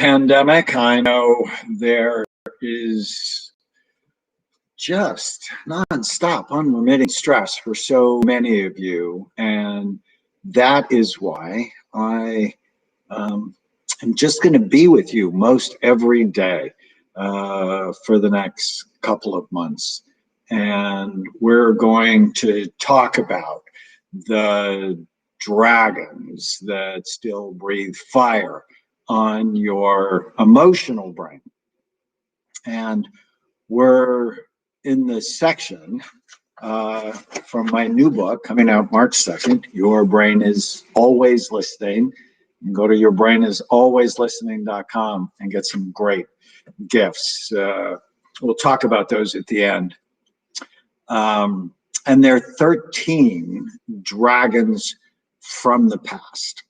pandemic. I know there is just nonstop, unremitting stress for so many of you, and that is why I am just going to be with you most every day for the next couple of months, and we're going to talk about the dragons that still breathe fire on your emotional brain. And we're in the section from my new book coming out March 2nd, Your Brain is Always Listening. You can go to yourbrainisAlwaysListening.com and get some great gifts. We'll talk about those at the end. And there are 13 dragons from the past.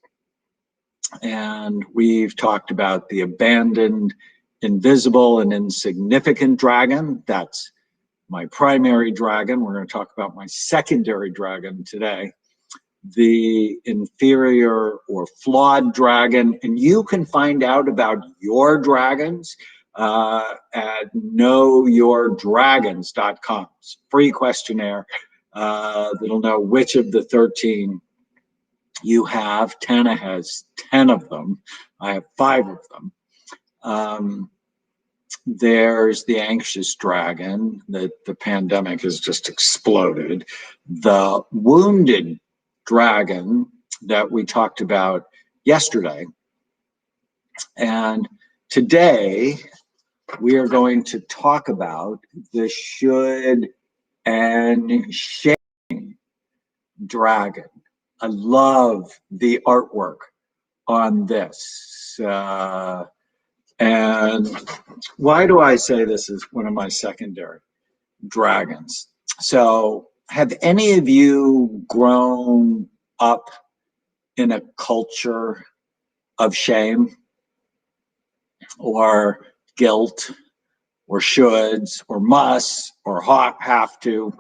And we've talked about the abandoned, invisible, and insignificant dragon. That's my primary dragon. We're going to talk about my secondary dragon today, the inferior or flawed dragon. And you can find out about your dragons at knowyourdragons.com. It's a free questionnaire that'll know which of the 13 you have. Tana has 10 of them. I have 5 of them. There's the anxious dragon that the pandemic has just exploded. The wounded dragon that we talked about yesterday. And today we are going to talk about the should and shame dragon. I love the artwork on this. And why do I say this is one of my secondary dragons? So have any of you grown up in a culture of shame or guilt or shoulds or musts or have to?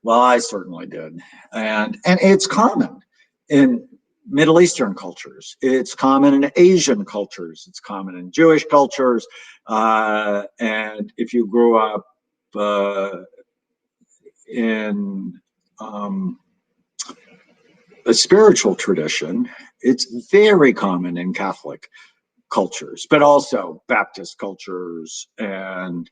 Well, I certainly did. And it's common in Middle Eastern cultures. It's common in Asian cultures. It's common in Jewish cultures. And if you grew up in a spiritual tradition, it's very common in Catholic cultures, but also Baptist cultures and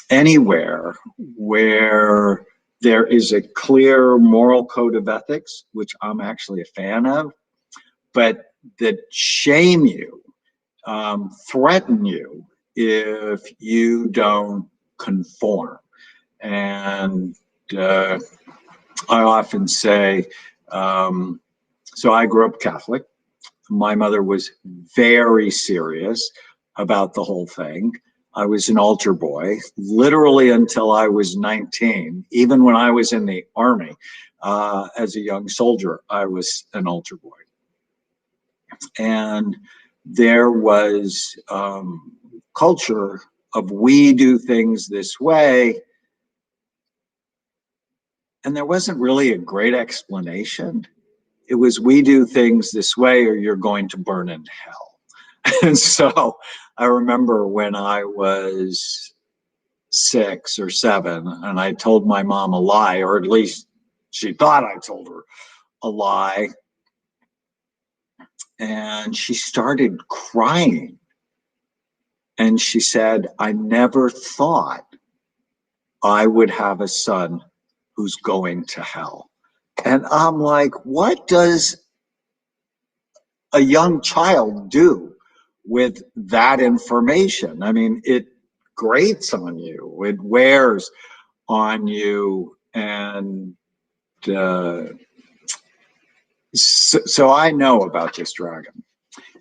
anywhere where there is a clear moral code of ethics, which I'm actually a fan of, but that shame you, threaten you if you don't conform. And I often say, so I grew up Catholic. My mother was very serious about the whole thing. I was an altar boy, literally until I was 19. Even when I was in the Army as a young soldier, I was an altar boy. And there was culture of we do things this way. And there wasn't really a great explanation. It was we do things this way or you're going to burn in hell. And so I remember when I was 6 or 7 and I told my mom a lie, or at least she thought I told her a lie. And she started crying. And she said, I never thought I would have a son who's going to hell. And I'm like, what does a young child do with that information? I mean, it grates on you, it wears on you. And so I know about this dragon.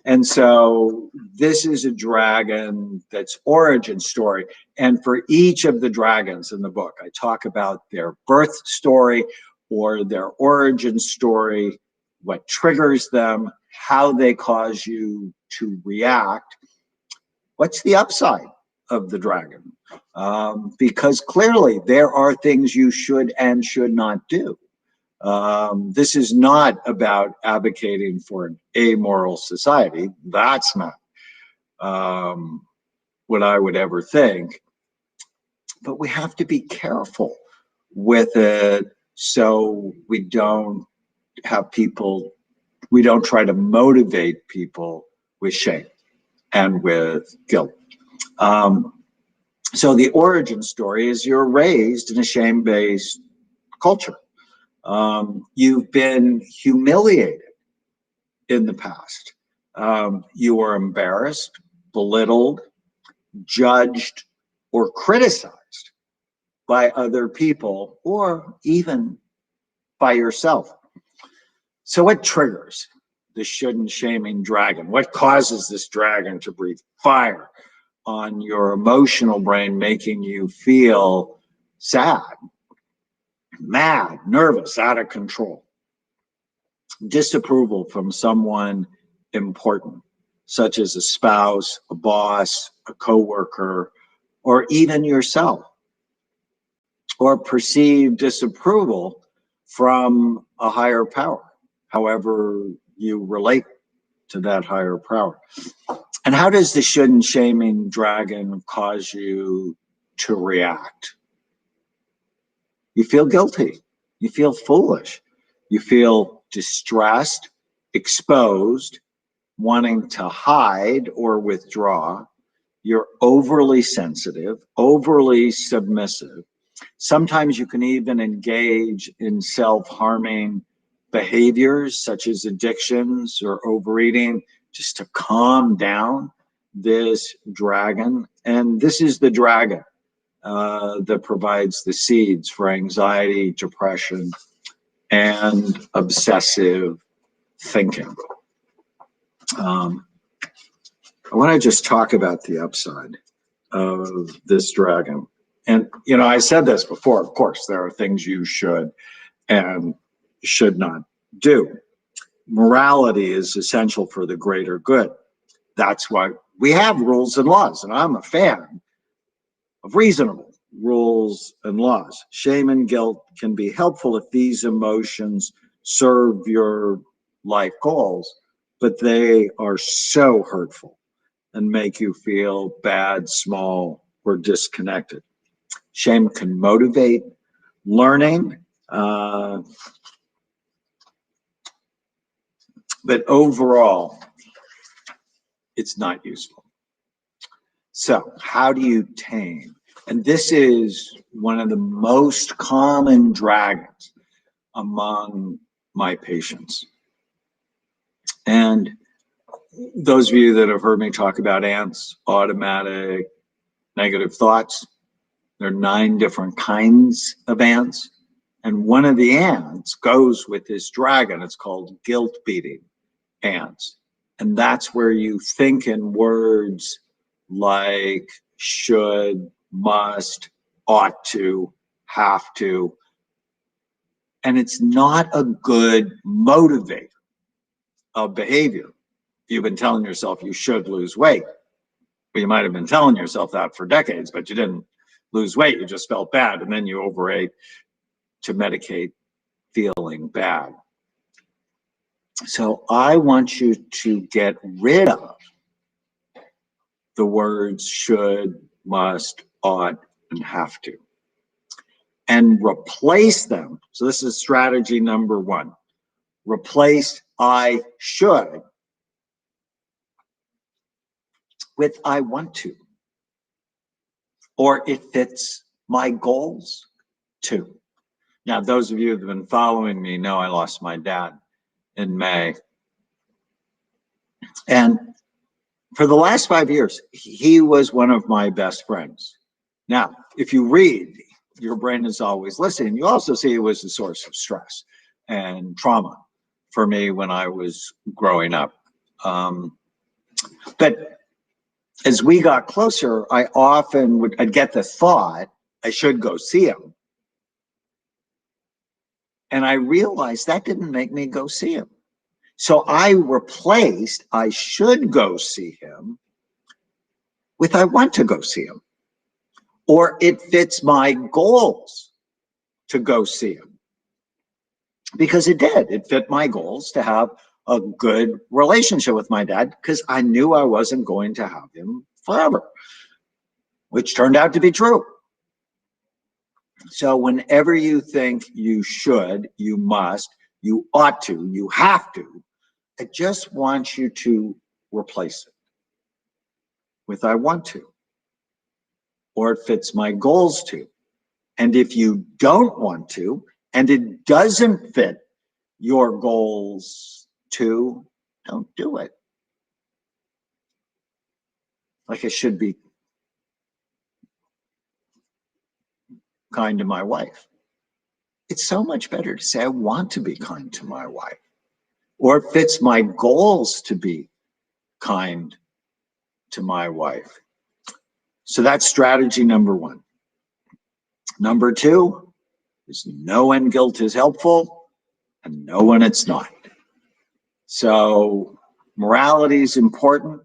And so this is a dragon that's origin story. And for each of the dragons in the book, I talk about their birth story or their origin story, what triggers them, how they cause you to react. What's the upside of the dragon? Because clearly there are things you should and should not do. This is not about advocating for an amoral society. That's not what I would ever think. But we have to be careful with it so we don't try to motivate people with shame and with guilt. So the origin story is you're raised in a shame-based culture. You've been humiliated in the past. You were embarrassed, belittled, judged, or criticized by other people, or even by yourself. So what triggers the should and shaming dragon? What causes this dragon to breathe fire on your emotional brain, making you feel sad, mad, nervous, out of control? Disapproval from someone important, such as a spouse, a boss, a coworker, or even yourself. Or perceived disapproval from a higher power, however you relate to that higher power. And how does the should and shaming dragon cause you to react? You feel guilty. You feel foolish. You feel distressed, exposed, wanting to hide or withdraw. You're overly sensitive, overly submissive. Sometimes you can even engage in self-harming behaviors such as addictions or overeating just to calm down this dragon. And this is the dragon that provides the seeds for anxiety, depression, and obsessive thinking. I want to just talk about the upside of this dragon. And, you know, I said this before, of course, there are things you should and should not do. Morality is essential for the greater good. That's why we have rules and laws, and I'm a fan of reasonable rules and laws. Shame and guilt can be helpful if these emotions serve your life goals, but they are so hurtful and make you feel bad, small, or disconnected. Shame can motivate learning, but overall, it's not useful. So how do you tame? And this is one of the most common dragons among my patients. And those of you that have heard me talk about ants, automatic negative thoughts, there are 9 different kinds of ants. And one of the ants goes with this dragon. It's called guilt-beating ants. And that's where you think in words like should, must, ought to, have to. And it's not a good motivator of behavior. You've been telling yourself you should lose weight. Well, you might have been telling yourself that for decades, but you didn't lose weight. You just felt bad, and then you overate to medicate feeling bad. So I want you to get rid of the words should, must, ought, and have to, and replace them. So this is strategy number 1. Replace I should with I want to, or it fits my goals too. Now, those of you that have been following me know I lost my dad in May. And for the last 5 years, he was one of my best friends. Now, if you read, your brain is always listening. You also see it was a source of stress and trauma for me when I was growing up. But as we got closer, I'd get the thought I should go see him. And I realized that didn't make me go see him. So I replaced I should go see him with I want to go see him, or it fits my goals to go see him. because it did. It fit my goals to have a good relationship with my dad because I knew I wasn't going to have him forever, which turned out to be true. So whenever you think you should, you must, you ought to, you have to, I just want you to replace it with I want to, or it fits my goals to. And if you don't want to, and it doesn't fit your goals to, don't do it. Like I should be kind to my wife. It's so much better to say I want to be kind to my wife, or it fits my goals to be kind to my wife. So that's strategy number one. Number two is know when guilt is helpful and know when it's not. So morality is important.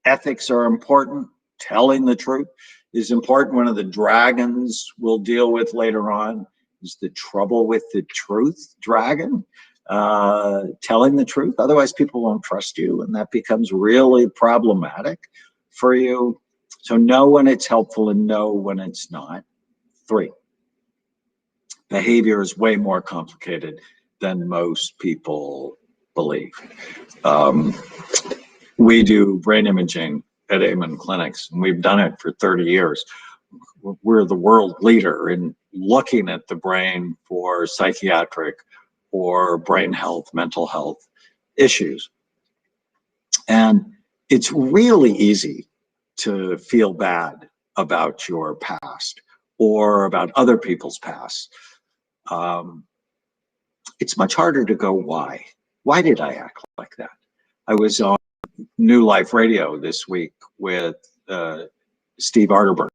Ethics are important. Telling the truth is important. One of the dragons we'll deal with later on is the trouble with the truth dragon. Telling the truth. Otherwise, people won't trust you, and that becomes really problematic for you. So know when it's helpful and know when it's not. 3, behavior is way more complicated than most people believe. We do brain imaging at Amen Clinics, and we've done it for 30 years. We're the world leader in looking at the brain for psychiatric or brain health, mental health issues. And it's really easy to feel bad about your past or about other people's past. It's much harder to go, why? Why did I act like that? I was on New Life Radio this week with Steve Arterburn,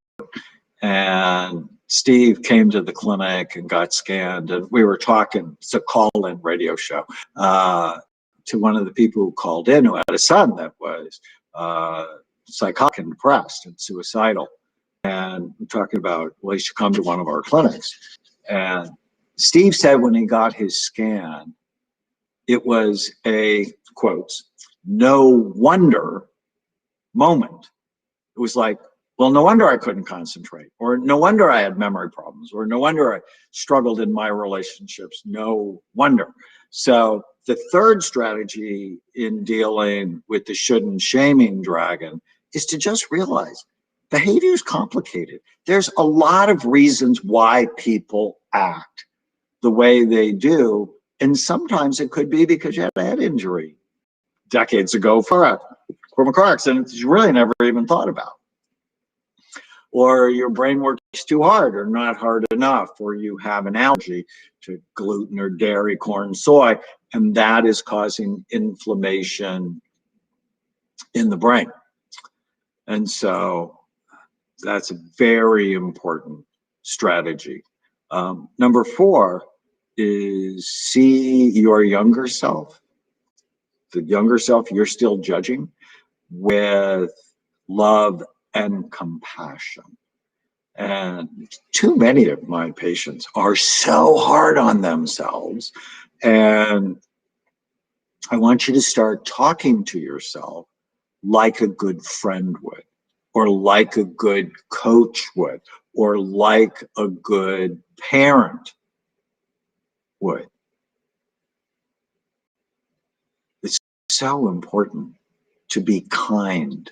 and Steve came to the clinic and got scanned, and we were talking, it's a call-in radio show, to one of the people who called in who had a son that was psychotic and depressed and suicidal. And we're talking about, well, he should come to one of our clinics. And Steve said when he got his scan, it was a, quotes, no wonder moment. It was like, well, no wonder I couldn't concentrate, or no wonder I had memory problems, or no wonder I struggled in my relationships. No wonder. So the third strategy in dealing with the should and shaming dragon is to just realize behavior is complicated. There's a lot of reasons why people act the way they do. And sometimes it could be because you had a head injury decades ago from a car accident that you really never even thought about. Or your brain works too hard or not hard enough, or you have an allergy to gluten or dairy, corn, soy, and that is causing inflammation in the brain. And so that's a very important strategy. Number 4 is see your younger self, the younger self you're still judging, with love and compassion. And too many of my patients are so hard on themselves. And I want you to start talking to yourself like a good friend would, or like a good coach would, or like a good parent would. It's so important to be kind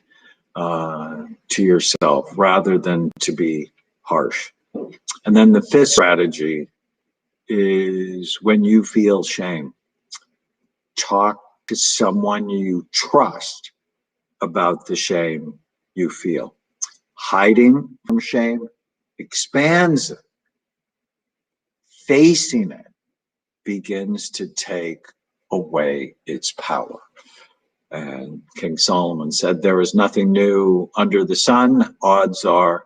to yourself rather than to be harsh. And then the 5th strategy is when you feel shame, talk to someone you trust about the shame you feel. Hiding from shame expands it. Facing it begins to take away its power. And King Solomon said, there is nothing new under the sun. Odds are,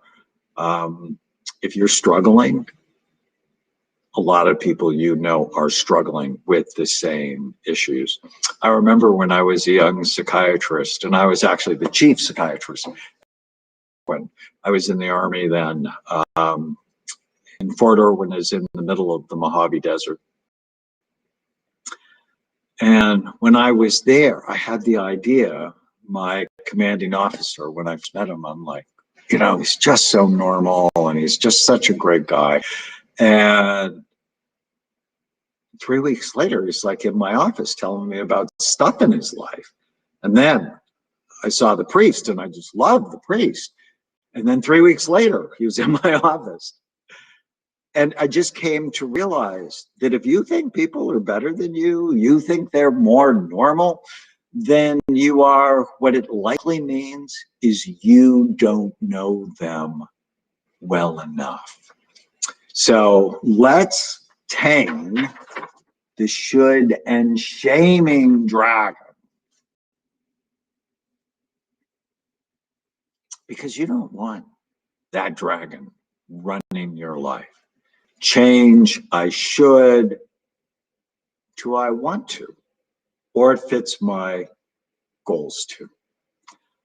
if you're struggling, a lot of people you know are struggling with the same issues. I remember when I was a young psychiatrist, and I was actually the chief psychiatrist when I was in the Army then, in Fort Irwin is in the middle of the Mojave Desert. And when I was there, I had the idea, my commanding officer, when I met him, I'm like, you know, he's just so normal and he's just such a great guy. And 3 weeks later, he's like in my office telling me about stuff in his life. And then I saw the priest and I just loved the priest. And then 3 weeks later, he was in my office. And I just came to realize that if you think people are better than you think they're more normal than you are, what it likely means is you don't know them well enough. So let's tame the should and shaming dragon. Because you don't want that dragon running your life. Change I should to I want to, or it fits my goals to.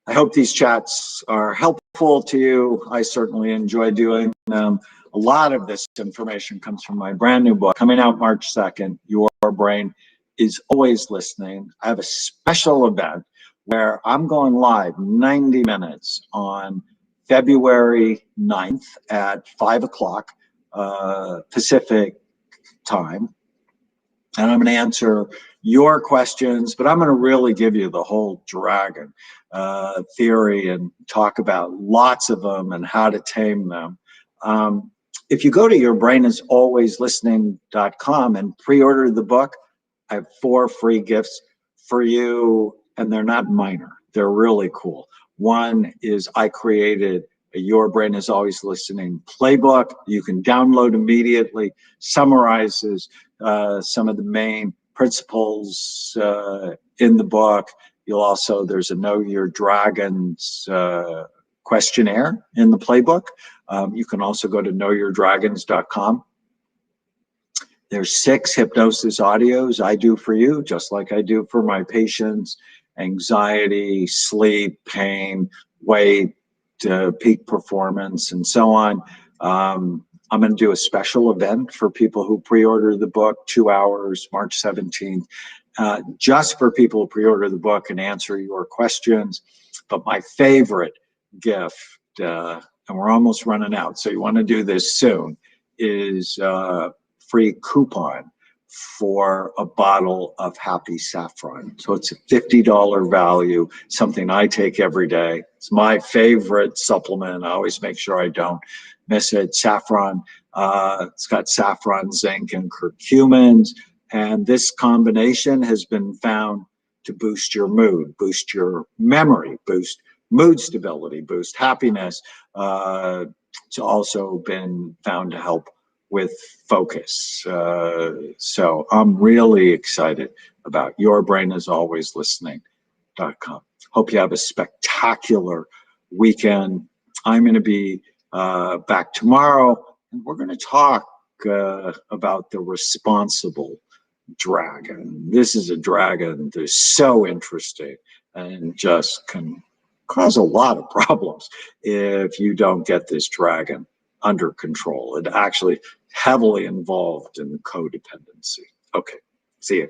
I hope these chats are helpful to you. I certainly enjoy doing them. A lot of this information comes from my brand new book coming out March 2nd, Your Brain is Always Listening. I have a special event where I'm going live 90 minutes on February 9th at 5 o'clock Pacific time. And I'm going to answer your questions, but I'm going to really give you the whole dragon theory and talk about lots of them and how to tame them. If you go to yourbrainisalwayslistening.com and pre-order the book, I have 4 free gifts for you, and they're not minor. They're really cool. One is I created a Your Brain is Always Listening playbook. You can download immediately, summarizes some of the main principles in the book. You'll also, there's a Know Your Dragons questionnaire in the playbook. You can also go to knowyourdragons.com. There's 6 hypnosis audios I do for you, just like I do for my patients: anxiety, sleep, pain, weight, peak performance, and so on. I'm going to do a special event for people who pre-order the book, 2 hours, March 17th, just for people who pre-order the book and answer your questions. But my favorite gift, and we're almost running out, so you want to do this soon, is free coupon for a bottle of Happy Saffron. So it's a $50 value, something I take every day. It's my favorite supplement. I always make sure I don't miss it. Saffron, it's got saffron, zinc, and curcumins. And this combination has been found to boost your mood, boost your memory, boost mood stability, boost happiness. It's also been found to help with focus. So I'm really excited about yourbrainisалwayslistening.com. Hope you have a spectacular weekend. I'm going to be back tomorrow, and we're going to talk about the responsible dragon. This is a dragon that's so interesting and just can cause a lot of problems if you don't get this dragon under control. It actually heavily involved in codependency. Okay, see you.